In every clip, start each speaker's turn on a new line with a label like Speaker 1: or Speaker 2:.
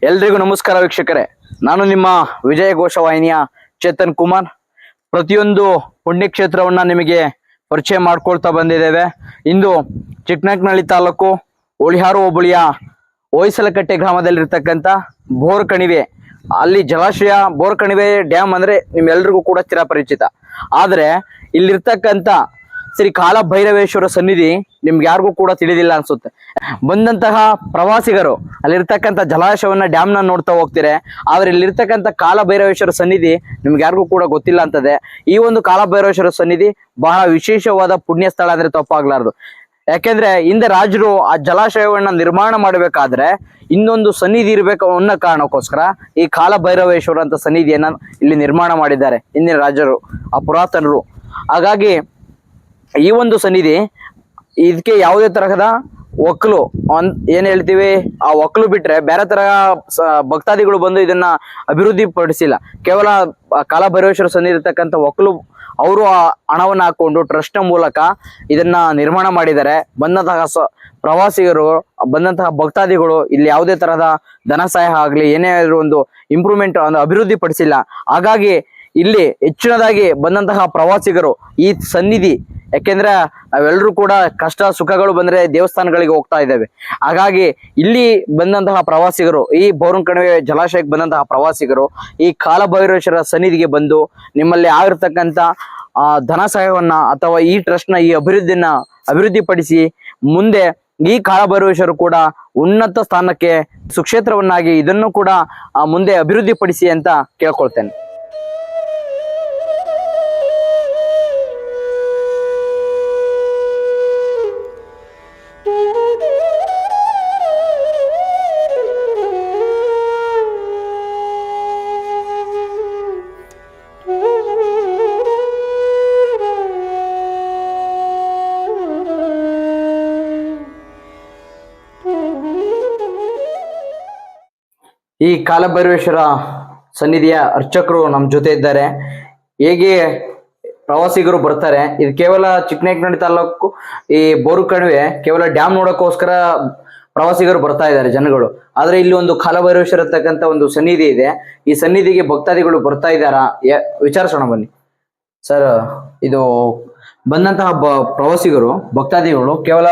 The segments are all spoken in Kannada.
Speaker 1: ಎಲ್ರಿಗೂ ನಮಸ್ಕಾರ ವೀಕ್ಷಕರೇ, ನಾನು ನಿಮ್ಮ ವಿಜಯ ಘೋಷವಾಹಿನಿಯ ಚೇತನ್ ಕುಮಾರ್. ಪ್ರತಿಯೊಂದು ಪುಣ್ಯಕ್ಷೇತ್ರವನ್ನ ನಿಮಗೆ ಪರಿಚಯ ಮಾಡ್ಕೊಳ್ತಾ ಬಂದಿದ್ದೇವೆ. ಇಂದು ಚಿಕ್ಕನಾಯಕನಹಳ್ಳಿ ತಾಲೂಕು ಉಳಿಹಾರು ಹೋಬಳಿಯ ಹೊಯ್ಸಲಕಟ್ಟೆ ಗ್ರಾಮದಲ್ಲಿರ್ತಕ್ಕಂಥ ಬೋರ್ ಕಣಿವೆ, ಅಲ್ಲಿ ಜಲಾಶಯ ಬೋರ್ ಕಣಿವೆ ಡ್ಯಾಮ್ ಅಂದ್ರೆ ನಿಮ್ಮೆಲ್ರಿಗೂ ಕೂಡ ಚಿರಪರಿಚಿತ. ಆದ್ರೆ ಇಲ್ಲಿರ್ತಕ್ಕಂಥ ಶ್ರೀ ಕಾಲಭೈರವೇಶ್ವರ ಸನ್ನಿಧಿ ನಿಮ್ಗೆ ಯಾರಿಗೂ ಕೂಡ ತಿಳಿದಿಲ್ಲ ಅನ್ಸುತ್ತೆ. ಬಂದಂತಹ ಪ್ರವಾಸಿಗರು ಅಲ್ಲಿರ್ತಕ್ಕಂಥ ಜಲಾಶಯವನ್ನ ಡ್ಯಾಮ್ನ ನೋಡ್ತಾ ಹೋಗ್ತಾರೆ, ಆದ್ರೆ ಇಲ್ಲಿರ್ತಕ್ಕಂಥ ಕಾಲಭೈರವೇಶ್ವರ ಸನ್ನಿಧಿ ನಿಮ್ಗೆ ಯಾರಿಗೂ ಕೂಡ ಗೊತ್ತಿಲ್ಲ ಅಂತದೆ. ಈ ಒಂದು ಕಾಲಭೈರವೇಶ್ವರ ಸನ್ನಿಧಿ ಬಹಳ ವಿಶೇಷವಾದ ಪುಣ್ಯ ಸ್ಥಳ ಅಂದ್ರೆ ತಪ್ಪಾಗ್ಲಾರ್ದು. ಯಾಕೆಂದ್ರೆ ಹಿಂದೆ ರಾಜರು ಆ ಜಲಾಶಯವನ್ನ ನಿರ್ಮಾಣ ಮಾಡಬೇಕಾದ್ರೆ ಇನ್ನೊಂದು ಸನ್ನಿಧಿ ಇರಬೇಕು ಅನ್ನೋ ಕಾರಣಕ್ಕೋಸ್ಕರ ಈ ಕಾಲಭೈರವೇಶ್ವರ ಅಂತ ಸನ್ನಿಧಿಯನ್ನ ಇಲ್ಲಿ ನಿರ್ಮಾಣ ಮಾಡಿದ್ದಾರೆ ಹಿಂದಿನ ರಾಜರು, ಆ ಪುರಾತನರು. ಹಾಗಾಗಿ ಈ ಒಂದು ಸನ್ನಿಧಿ ಇದಕ್ಕೆ ಯಾವುದೇ ತರಹದ ಒಕ್ಕಲು ಏನ್ ಹೇಳ್ತೀವಿ, ಆ ಒಕ್ಕಲು ಬಿಟ್ರೆ ಬೇರೆ ತರ ಭಕ್ತಾದಿಗಳು ಬಂದು ಇದನ್ನ ಅಭಿವೃದ್ಧಿ ಪಡಿಸಿಲ್ಲ. ಕೇವಲ ಕಾಲಭೈರವೇಶ್ವರ ಸನ್ನಿಧಿ ಇರ್ತಕ್ಕಂಥ ಒಕ್ಕಲು ಅವರು ಆ ಹಣವನ್ನು ಹಾಕೊಂಡು ಟ್ರಸ್ಟ್ ಮೂಲಕ ಇದನ್ನ ನಿರ್ಮಾಣ ಮಾಡಿದ್ದಾರೆ. ಬಂದಂತಹ ಪ್ರವಾಸಿಗರು, ಬಂದಂತಹ ಭಕ್ತಾದಿಗಳು ಇಲ್ಲಿ ಯಾವುದೇ ತರಹದ ಧನ ಸಹಾಯ ಆಗ್ಲಿ, ಏನೇ ಒಂದು ಇಂಪ್ರೂವ್ಮೆಂಟ್ ಅಭಿವೃದ್ಧಿ ಪಡಿಸಿಲ್ಲ. ಹಾಗಾಗಿ ಇಲ್ಲಿ ಹೆಚ್ಚಿನದಾಗಿ ಬಂದಂತಹ ಪ್ರವಾಸಿಗರು ಈ ಸನ್ನಿಧಿ, ಯಾಕೆಂದ್ರೆ ನಾವೆಲ್ಲರೂ ಕೂಡ ಕಷ್ಟ ಸುಖಗಳು ಬಂದ್ರೆ ದೇವಸ್ಥಾನಗಳಿಗೆ ಹೋಗ್ತಾ ಇದ್ದೇವೆ. ಹಾಗಾಗಿ ಇಲ್ಲಿ ಬಂದಂತಹ ಪ್ರವಾಸಿಗರು, ಈ ಬೋರನ್ ಕಣಿವೆ ಜಲಾಶಯಕ್ಕೆ ಬಂದಂತಹ ಪ್ರವಾಸಿಗರು ಈ ಕಾಲಭೈರವೇಶ್ವರ ಸನ್ನಿಧಿಗೆ ಬಂದು ನಿಮ್ಮಲ್ಲಿ ಆಗಿರ್ತಕ್ಕಂಥ ಧನ ಸಹಾಯವನ್ನ ಅಥವಾ ಈ ಟ್ರಸ್ಟ್ ನ ಈ ಅಭಿವೃದ್ಧಿ ಪಡಿಸಿ ಮುಂದೆ ಈ ಕಾಲಭೈರವೇಶ್ವರ ಕೂಡ ಉನ್ನತ ಸ್ಥಾನಕ್ಕೆ ಸುಕ್ಷೇತ್ರವನ್ನಾಗಿ ಇದನ್ನು ಕೂಡ ಮುಂದೆ ಅಭಿವೃದ್ಧಿ ಪಡಿಸಿ ಅಂತ ಕೇಳ್ಕೊಳ್ತೇನೆ. ಈ ಕಾಲಭೈರವೇಶ್ವರ ಸನ್ನಿಧಿಯ ಅರ್ಚಕರು ನಮ್ಮ ಜೊತೆ ಇದ್ದಾರೆ. ಹೇಗೆ ಪ್ರವಾಸಿಗರು ಬರ್ತಾರೆ, ಇದು ಕೇವಲ ಚಿಕ್ಕನಾಯಕನಹಳ್ಳಿ ತಾಲೂಕು ಈ ಬೋರು ಕಣಿವೆ ಕೇವಲ ಡ್ಯಾಮ್ ನೋಡೋಕ್ಕೋಸ್ಕರ ಪ್ರವಾಸಿಗರು ಬರ್ತಾ ಇದ್ದಾರೆ ಜನಗಳು. ಆದ್ರೆ ಇಲ್ಲಿ ಒಂದು ಕಾಲಭೈರವೇಶ್ವರ ಇರ್ತಕ್ಕಂಥ ಒಂದು ಸನ್ನಿಧಿ ಇದೆ. ಈ ಸನ್ನಿಧಿಗೆ ಭಕ್ತಾದಿಗಳು ಬರ್ತಾ ಇದ್ದಾರಾ ವಿಚಾರಿಸೋಣ ಬನ್ನಿ. ಸರ್, ಇದು ಬಂದಂತಹ ಪ್ರವಾಸಿಗರು ಭಕ್ತಾದಿಗಳು ಕೇವಲ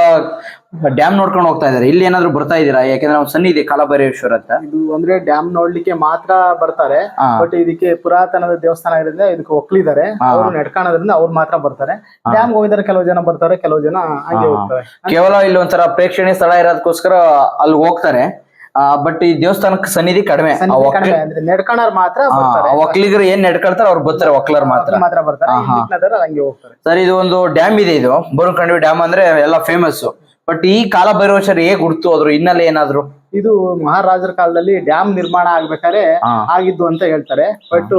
Speaker 1: ಡ್ಯಾಮ್ ನೋಡ್ಕೊಂಡು ಹೋಗ್ತಾ ಇದಾರೆ, ಇಲ್ಲಿ ಏನಾದ್ರು ಬರ್ತಾ ಇದೀರಾ? ಯಾಕಂದ್ರೆ ಒಂದು ಸನ್ನಿಧಿ ಕಾಲಭೈರವೇಶ್ವರ ಅಂತ, ಇದು
Speaker 2: ಅಂದ್ರೆ ಡ್ಯಾಮ್ ನೋಡ್ಲಿಕ್ಕೆ ಮಾತ್ರ ಬರ್ತಾರೆ. ಬಟ್ ಇದಕ್ಕೆ ಪುರಾತನದ ದೇವಸ್ಥಾನ ಇರೋದ್ರಿಂದ ಇದಕ್ಕೆ ಒಕ್ಕಲಿದ್ದಾರೆ, ಅವ್ರು ನಡ್ಕೊಳ್ಳೋದ್ರಿಂದ ಅವ್ರು ಮಾತ್ರ ಬರ್ತಾರೆ. ಡ್ಯಾಮ್ ಹೋಗಿದ್ದಾರೆ, ಕೆಲವು ಜನ ಬರ್ತಾರೆ, ಕೆಲವು ಜನ ಹಂಗೆ ಹೋಗ್ತಾರೆ.
Speaker 1: ಕೇವಲ ಇಲ್ಲಿ ಒಂಥರ ಪ್ರೇಕ್ಷಣೀಯ ಸ್ಥಳ ಇರೋದಕ್ಕೋಸ್ಕರ ಅಲ್ಲಿ ಹೋಗ್ತಾರೆ. ಬಟ್ ಈ ದೇವಸ್ಥಾನಕ್ಕೆ ಸನ್ನಿಧಿ ಕಡಿಮೆ,
Speaker 2: ನಡ್ಕೊಂಡವ್ರು ಮಾತ್ರ
Speaker 1: ಒಕ್ಕಲಿಗರು ಏನ್ ನಡ್ಕೊಳ್ತಾರೆ ಅವ್ರು ಬರ್ತಾರೆ, ಒಕ್ಕಲರ್ ಮಾತ್ರ
Speaker 2: ಬರ್ತಾರೆ, ಹಂಗೆ ಹೋಗ್ತಾರೆ.
Speaker 1: ಸರ್, ಇದು ಒಂದು ಡ್ಯಾಮ್ ಇದೆ, ಇದು ಬೋರನ್ ಕಣಿವೆ ಡ್ಯಾಮ್ ಅಂದ್ರೆ ಎಲ್ಲ ಫೇಮಸ್. ಬಟ್ ಈ ಕಾಲಭೈರವೇಶ್ವರ ಹೇಗ್ ಹುಡ್ತು, ಅದ್ರ ಹಿನ್ನೆಲೆ ಏನಾದ್ರು?
Speaker 2: ಇದು ಮಹಾರಾಜರ ಕಾಲದಲ್ಲಿ ಡ್ಯಾಮ್ ನಿರ್ಮಾಣ ಆಗ್ಬೇಕಾದ್ರೆ ಆಗಿದ್ದು ಅಂತ ಹೇಳ್ತಾರೆ. ಬಟ್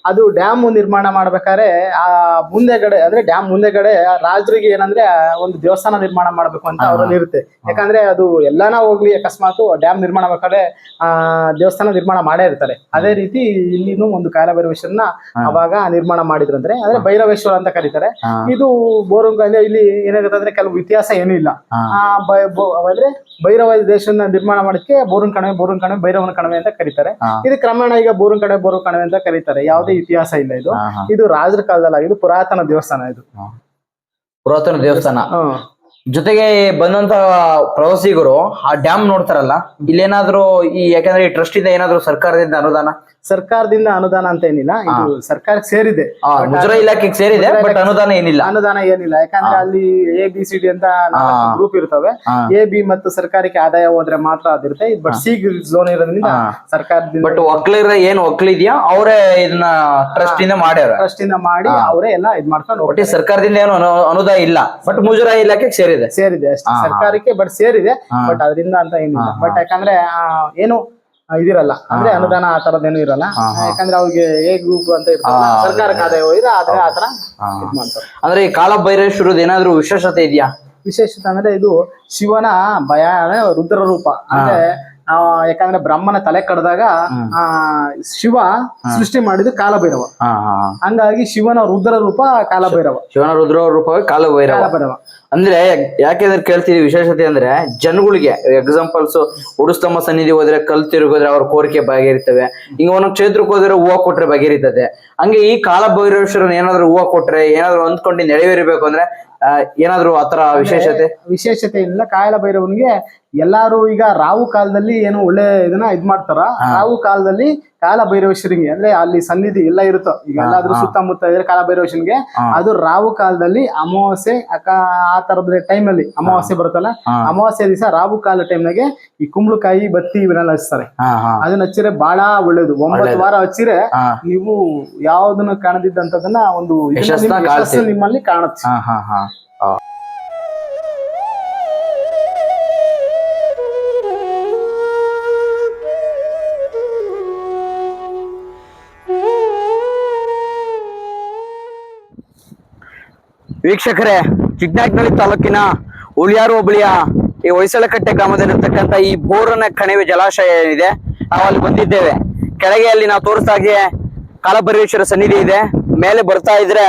Speaker 2: ಅದು ಡ್ಯಾಮ್ ನಿರ್ಮಾಣ ಮಾಡ್ಬೇಕಾದ್ರೆ ಆ ಮುಂದೆಗಡೆ, ಅಂದ್ರೆ ಡ್ಯಾಮ್ ಮುಂದೆಗಡೆ ರಾಜರಿಗೆ ಏನಂದ್ರೆ ಒಂದು ದೇವಸ್ಥಾನ ನಿರ್ಮಾಣ ಮಾಡ್ಬೇಕು ಅಂತ ಅವರಲ್ಲಿ ಇರುತ್ತೆ. ಯಾಕಂದ್ರೆ ಅದು ಎಲ್ಲಾನ ಹೋಗ್ಲಿ, ಅಕಸ್ಮಾತ್ ಡ್ಯಾಮ್ ನಿರ್ಮಾಣ ಮಾಡ್ಬೇಕಾದ್ರೆ ದೇವಸ್ಥಾನ ನಿರ್ಮಾಣ ಮಾಡೇ ಇರ್ತಾರೆ. ಅದೇ ರೀತಿ ಇಲ್ಲಿನೂ ಒಂದು ಕಾಲಭೈರವೇಶ್ವರನ ಅವಾಗ ನಿರ್ಮಾಣ ಮಾಡಿದ್ರಂದ್ರೆ, ಅಂದ್ರೆ ಭೈರವೇಶ್ವರ ಅಂತ ಕರೀತಾರೆ. ಇದು ಬೋರನ್ ಇಲ್ಲಿ ಏನಾಗುತ್ತೆ ಅಂದ್ರೆ ಕೆಲವು ಇತಿಹಾಸ ಏನೂ ಇಲ್ಲ. ಅಂದ್ರೆ ಭೈರವ ದೇಶನ ನಿರ್ಮಾಣ ಮಾಡೋದಕ್ಕೆ ಬೋರನ್ ಕಣಿವೆ ಭೈರವನ ಕಣಿವೆ ಅಂತ ಕರೀತಾರೆ. ಇದು ಕ್ರಮೇಣ ಈಗ ಬೋರನ್ ಕಣಿವೆ ಅಂತ ಕರೀತಾರೆ. ಯಾವುದೇ ಇತಿಹಾಸ ಇಲ್ಲ. ಇದು ರಾಜರ ಕಾಲದಲ್ಲಿ ಆಗಿದ್ದು ಪುರಾತನ ದೇವಸ್ಥಾನ. ಇದು
Speaker 1: ಪುರಾತನ ದೇವಸ್ಥಾನ. ಜೊತೆಗೆ ಬಂದಂತ ಪ್ರವಾಸಿಗರು ಆ ಡ್ಯಾಮ್ ನೋಡ್ತಾರಲ್ಲ, ಇಲ್ಲೇನಾದ್ರು ಯಾಕಂದ್ರೆ ಈ ಟ್ರಸ್ಟ್ ಇಂದ ಏನಾದ್ರು ಸರ್ಕಾರದಿಂದ
Speaker 2: ಅನುದಾನ ಅಂತ ಏನಿಲ್ಲ. ಇದು ಸರ್ಕಾರಕ್ಕೆ ಸೇರಿದೆ,
Speaker 1: ಮುಜರಾಯಿ ಇಲಾಖೆಗೆ ಸೇರಿದೆ. ಬಟ್ ಅನುದಾನ ಏನಿಲ್ಲ.
Speaker 2: ಯಾಕಂದ್ರೆ ಅಲ್ಲಿ ABCD ಅಂತ ಗ್ರೂಪ್ ಇರ್ತವೆ. AB ಮತ್ತು ಸರ್ಕಾರಕ್ಕೆ ಆದಾಯ ಹೋದ್ರೆ ಮಾತ್ರ ಅದಿರುತ್ತೆ. ಬಟ್ C ಝೋನ್ ಇರೋದ್ರಿಂದ ಸರ್ಕಾರದಿಂದ.
Speaker 1: ಬಟ್ ಒಕ್ಕಲಿಗರ ಏನ್ ಒಕ್ಕಲಿದ್ಯಾ ಅವರೇ ಇದನ್ನ ಟ್ರಸ್ಟ್ ಇಂದ ಮಾಡಿ
Speaker 2: ಅವರೇ ಎಲ್ಲ ಇದ್ ಮಾಡ್ಕೊಂಡು
Speaker 1: ಒಟ್ಟಿ ಸರ್ಕಾರದಿಂದ ಏನು ಅನುದಾನ ಇಲ್ಲ. ಬಟ್ ಮುಜರಾಯಿ ಇಲಾಖೆಗೆ ಸೇರಿದೆ
Speaker 2: ಅಷ್ಟೇ, ಸರ್ಕಾರಕ್ಕೆ ಬಟ್ ಸೇರಿದೆ. ಬಟ್ ಅದರಿಂದ ಅಂತ ಏನಿಲ್ಲ. ಬಟ್ ಯಾಕಂದ್ರೆ ಏನು ಇದಿರಲ್ಲ, ಅಂದ್ರೆ ಅನುದಾನ ಆ ತರದೇನು ಇರಲ್ಲ. ಯಾಕಂದ್ರೆ ಅವ್ರಿಗೆ ಗ್ರೂಪ್ ಅಂತ ಇರ್ತಲ್ಲ, ಸರ್ಕಾರಕ್ಕೆ ಆದಾಯ ಹೋಯ್ರೆ ಆದ್ರೆ ಆತರ ಇದ್ ಮಾಡ್ತಾರೆ.
Speaker 1: ಅಂದ್ರೆ ಈ ಕಾಲಭೈರವೇಶ್ವರದ ಏನಾದ್ರು ವಿಶೇಷತೆ ಇದೆಯಾ?
Speaker 2: ವಿಶೇಷತೆ ಅಂದ್ರೆ ಇದು ಶಿವನ ರುದ್ರ ರೂಪ. ಅಂದ್ರೆ ಯಾಕಂದ್ರೆ ಬ್ರಹ್ಮನ ತಲೆ ಕಡ್ದಾಗ ಶಿವ ಸೃಷ್ಟಿ ಮಾಡಿದ್ದು ಕಾಲಭೈರವ. ಹಂಗಾಗಿ ಶಿವನ ರುದ್ರ ರೂಪ ಕಾಲಭೈರವ.
Speaker 1: ಶಿವನ ರುದ್ರ ರೂಪ ಕಾಲಭೈರವ. ಅಂದ್ರೆ ಯಾಕೆಂದ್ರೆ ಕೇಳ್ತೀವಿ ವಿಶೇಷತೆ ಅಂದ್ರೆ ಜನಗಳಿಗೆ ಎಕ್ಸಾಂಪಲ್ಸ್ ಉಡುಸ್ತಮ್ಮ ಸನ್ನಿಧಿ ಹೋದ್ರೆ ಕಲ್ ತಿರುಗಿದ್ರೆ ಅವ್ರ ಕೋರಿಕೆ ಬಗೆಹರಿತವೆ. ಈಗ ಒಂದೊಂದು ಕ್ಷೇತ್ರಕ್ಕೆ ಹೋದ್ರೆ ಹೂವು ಕೊಟ್ರೆ ಬಗೆಹರಿತದೆ. ಹಂಗೆ ಈ ಕಾಲಭೈರವೇಶ್ವರನ ಏನಾದ್ರು ಹೂವು ಕೊಟ್ರೆ ಏನಾದ್ರು ಅಂದ್ಕೊಂಡು ನೆರವೇರಬೇಕು ಅಂದ್ರೆ ಏನಾದ್ರು ಆತರ ವಿಶೇಷತೆ
Speaker 2: ಇಲ್ಲ. ಕಾಯಲ ಭೈರವನಿಗೆ ಎಲ್ಲಾರು ಈಗ ರಾವು ಕಾಲದಲ್ಲಿ ಏನು ಒಳ್ಳೆ ಇದನ್ನ ಮಾಡ್ತಾರ. ರಾವು ಕಾಲದಲ್ಲಿ ಕಾಲ ಭೈರವೇಶ್ವರಿಗೆ ಅಂದ್ರೆ ಅಲ್ಲಿ ಸನ್ನಿಧಿ ಎಲ್ಲ ಇರುತ್ತೋ, ಈಗ ಎಲ್ಲಾದ್ರೂ ಸುತ್ತಮುತ್ತ ಇದ್ರೆ ಕಾಲ ಭೈರವೇಶ್ವರಿಗೆ ಅದು ರಾವು ಕಾಲದಲ್ಲಿ ಅಮಾವಾಸ್ಯೆ ಆ ತರದ ಟೈಮ್ ಅಲ್ಲಿ ಅಮಾವಾಸ್ಯೆ ಬರುತ್ತಲ್ಲ, ಅಮಾವಾಸ್ಯೆ ದಿವಸ ರಾವು ಕಾಲ ಟೈಮ್ನಾಗೆ ಈ ಕುಂಬಳಕಾಯಿ ಬತ್ತಿ ಇವನ್ನೆಲ್ಲ ಹಚ್ತಾರೆ. ಅದನ್ನ ಹಚ್ಚಿದ್ರೆ ಬಹಳ ಒಳ್ಳೇದು. 9 ವಾರ ಹಚ್ಚಿದ್ರೆ ನೀವು ಯಾವ್ದನ್ನ ಕಾಣದಿದ್ದಂತದನ್ನ ಒಂದು ನಿಮ್ಮಲ್ಲಿ ಕಾಣುತ್ತೆ.
Speaker 1: ವೀಕ್ಷಕರೇ, ಚಿಕ್ಕನಾಯಕನಹಳ್ಳಿ ತಾಲೂಕಿನ ಉಳಿಯಾರು ಹೋಬಳಿಯ ಈ ಹೊಯ್ಸಳಕಟ್ಟೆ ಗ್ರಾಮದಲ್ಲಿರ್ತಕ್ಕಂಥ ಈ ಬೋರನ ಕಣಿವೆ ಜಲಾಶಯ ಏನಿದೆ, ನಾವು ಅಲ್ಲಿ ಬಂದಿದ್ದೇವೆ. ಕೆಳಗೆ ಅಲ್ಲಿ ನಾವು ತೋರಿಸ್ದಾಗೆ ಕಾಲಭೈರವೇಶ್ವರ ಸನ್ನಿಧಿ ಇದೆ. ಮೇಲೆ ಬರ್ತಾ ಇದ್ರೆ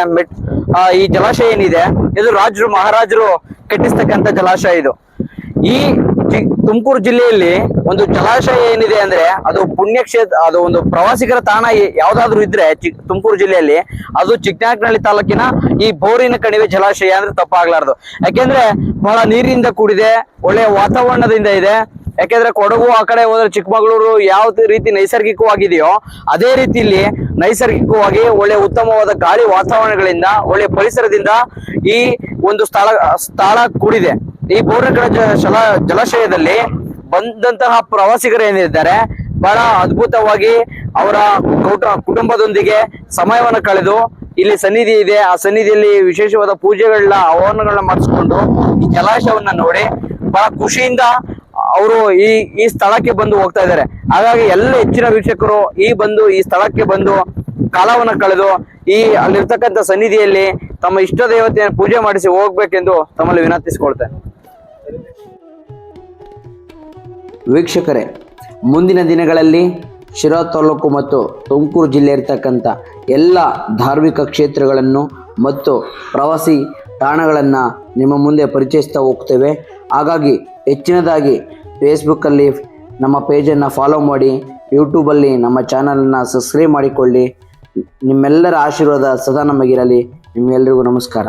Speaker 1: ಈ ಜಲಾಶಯ ಏನಿದೆ ಇದು ರಾಜರು ಮಹಾರಾಜರು ಕಟ್ಟಿಸ್ತಕ್ಕಂಥ ಜಲಾಶಯ ಇದು. ಈ ತುಮಕೂರು ಜಿಲ್ಲೆಯಲ್ಲಿ ಒಂದು ಜಲಾಶಯ ಏನಿದೆ ಅಂದ್ರೆ ಅದು ಪುಣ್ಯಕ್ಷೇತ್ರ, ಅದು ಒಂದು ಪ್ರವಾಸಿಗರ ತಾಣ ಯಾವ್ದಾದ್ರು ಇದ್ರೆ ತುಮಕೂರು ಜಿಲ್ಲೆಯಲ್ಲಿ ಅದು ಚಿಕ್ಕನಾಯಕನಹಳ್ಳಿ ತಾಲೂಕಿನ ಈ ಬೋರಿನ ಕಣಿವೆ ಜಲಾಶಯ ಅಂದ್ರೆ ತಪ್ಪಾಗ್ಲಾರ್ದು. ಯಾಕೆಂದ್ರೆ ಬಹಳ ನೀರಿನಿಂದ ಕೂಡಿದೆ, ಒಳ್ಳೆಯ ವಾತಾವರಣದಿಂದ ಇದೆ. ಯಾಕೆಂದ್ರೆ ಕೊಡಗು ಆ ಕಡೆ ಹೋದ್ರೆ ಚಿಕ್ಕಮಗಳೂರು ಯಾವ ರೀತಿ ನೈಸರ್ಗಿಕವಾಗಿದೆಯೋ ಅದೇ ರೀತಿಯಲ್ಲಿ ನೈಸರ್ಗಿಕವಾಗಿ ಒಳ್ಳೆ ಉತ್ತಮವಾದ ಗಾಳಿ ವಾತಾವರಣಗಳಿಂದ ಒಳ್ಳೆ ಪರಿಸರದಿಂದ ಈ ಒಂದು ಸ್ಥಳ ಕೂಡಿದೆ. ಈ ಬೋರನ ಜಲಾಶಯದಲ್ಲಿ ಬಂದಂತಹ ಪ್ರವಾಸಿಗರು ಏನಿದ್ದಾರೆ ಬಹಳ ಅದ್ಭುತವಾಗಿ ಅವರ ಕುಟುಂಬದೊಂದಿಗೆ ಸಮಯವನ್ನು ಕಳೆದು ಇಲ್ಲಿ ಸನ್ನಿಧಿ ಇದೆ, ಆ ಸನ್ನಿಧಿಯಲ್ಲಿ ವಿಶೇಷವಾದ ಪೂಜೆಗಳನ್ನ ಹವನಗಳನ್ನ ಮಾಡಿಸ್ಕೊಂಡು ಈ ಜಲಾಶಯವನ್ನ ನೋಡಿ ಬಹಳ ಖುಷಿಯಿಂದ ಅವರು ಈ ಸ್ಥಳಕ್ಕೆ ಬಂದು ಹೋಗ್ತಾ ಇದ್ದಾರೆ. ಹಾಗಾಗಿ ಎಲ್ಲ ಹೆಚ್ಚಿನ ವೀಕ್ಷಕರು ಈ ಸ್ಥಳಕ್ಕೆ ಬಂದು ಕಾಲವನ್ನ ಕಳೆದು ಅಲ್ಲಿರ್ತಕ್ಕಂಥ ಸನ್ನಿಧಿಯಲ್ಲಿ ತಮ್ಮ ಇಷ್ಟ ದೇವತೆಯನ್ನು ಪೂಜೆ ಮಾಡಿಸಿ ಹೋಗ್ಬೇಕೆಂದು ತಮ್ಮಲ್ಲಿ ವಿನಂತಿಸಿಕೊಳ್ತೇನೆ. ವೀಕ್ಷಕರೇ, ಮುಂದಿನ ದಿನಗಳಲ್ಲಿ ಶಿರಾ ತಾಲೂಕು ಮತ್ತು ತುಮಕೂರು ಜಿಲ್ಲೆ ಇರ್ತಕ್ಕಂಥ ಎಲ್ಲ ಧಾರ್ಮಿಕ ಕ್ಷೇತ್ರಗಳನ್ನು ಮತ್ತು ಪ್ರವಾಸಿ ತಾಣಗಳನ್ನು ನಿಮ್ಮ ಮುಂದೆ ಪರಿಚಯಿಸ್ತಾ ಹೋಗ್ತೇವೆ. ಹಾಗಾಗಿ ಹೆಚ್ಚಿನದಾಗಿ ಫೇಸ್ಬುಕ್ಕಲ್ಲಿ ನಮ್ಮ ಪೇಜನ್ನು ಫಾಲೋ ಮಾಡಿ, ಯೂಟ್ಯೂಬಲ್ಲಿ ನಮ್ಮ ಚಾನಲನ್ನು ಸಬ್ಸ್ಕ್ರೈಬ್ ಮಾಡಿಕೊಳ್ಳಿ. ನಿಮ್ಮೆಲ್ಲರ ಆಶೀರ್ವಾದ ಸದಾ ನಮಗಿರಲಿ. ನಿಮ್ಮೆಲ್ಲರಿಗೂ ನಮಸ್ಕಾರ.